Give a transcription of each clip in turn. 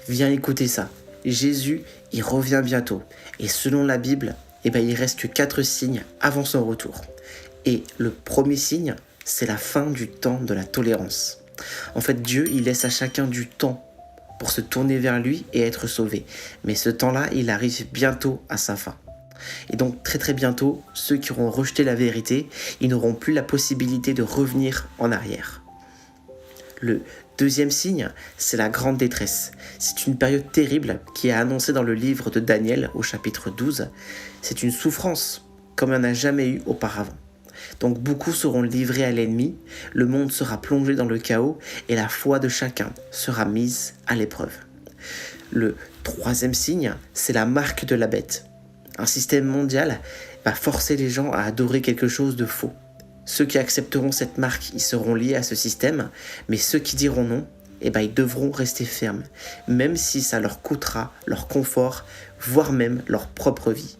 Viens écouter ça. Jésus, il revient bientôt. Et selon la Bible, il reste que 4 signes avant son retour. Et le premier signe, c'est la fin du temps de la tolérance. En fait, Dieu, il laisse à chacun du temps pour se tourner vers lui et être sauvé. Mais ce temps-là, il arrive bientôt à sa fin. Et donc très très bientôt, ceux qui auront rejeté la vérité, ils n'auront plus la possibilité de revenir en arrière. Le deuxième signe, c'est la grande détresse. C'est une période terrible qui est annoncée dans le livre de Daniel au chapitre 12. C'est une souffrance comme il n'y en a jamais eu auparavant. Donc beaucoup seront livrés à l'ennemi, le monde sera plongé dans le chaos et la foi de chacun sera mise à l'épreuve. Le troisième signe, c'est la marque de la bête. Un système mondial va forcer les gens à adorer quelque chose de faux. Ceux qui accepteront cette marque, ils seront liés à ce système, mais ceux qui diront non, ils devront rester fermes, même si ça leur coûtera leur confort, voire même leur propre vie.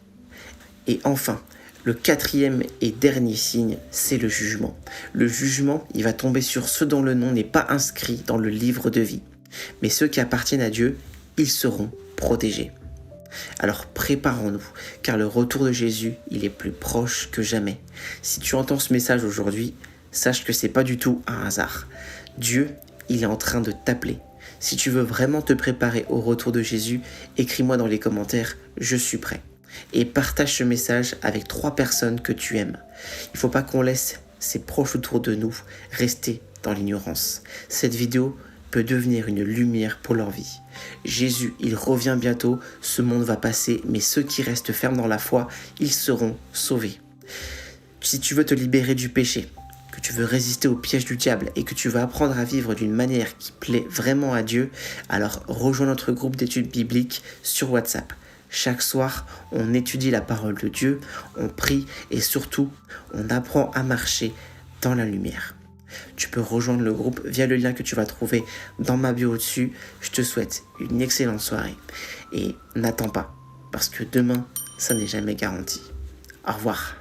Et enfin, le quatrième et dernier signe, c'est le jugement. Le jugement, il va tomber sur ceux dont le nom n'est pas inscrit dans le livre de vie. Mais ceux qui appartiennent à Dieu, ils seront protégés. Alors préparons-nous, car le retour de Jésus, il est plus proche que jamais. Si tu entends ce message aujourd'hui, sache que c'est pas du tout un hasard. Dieu, il est en train de t'appeler. Si tu veux vraiment te préparer au retour de Jésus, écris-moi dans les commentaires « Je suis prêt ». Et partage ce message avec 3 personnes que tu aimes. Il ne faut pas qu'on laisse ses proches autour de nous rester dans l'ignorance. Cette vidéo peut devenir une lumière pour leur vie. Jésus, il revient bientôt, ce monde va passer, mais ceux qui restent fermes dans la foi, ils seront sauvés. Si tu veux te libérer du péché, que tu veux résister au piège du diable et que tu veux apprendre à vivre d'une manière qui plaît vraiment à Dieu, alors rejoins notre groupe d'études bibliques sur WhatsApp. Chaque soir, on étudie la parole de Dieu, on prie et surtout, on apprend à marcher dans la lumière. Tu peux rejoindre le groupe via le lien que tu vas trouver dans ma bio au-dessus. Je te souhaite une excellente soirée et n'attends pas parce que demain, ça n'est jamais garanti. Au revoir.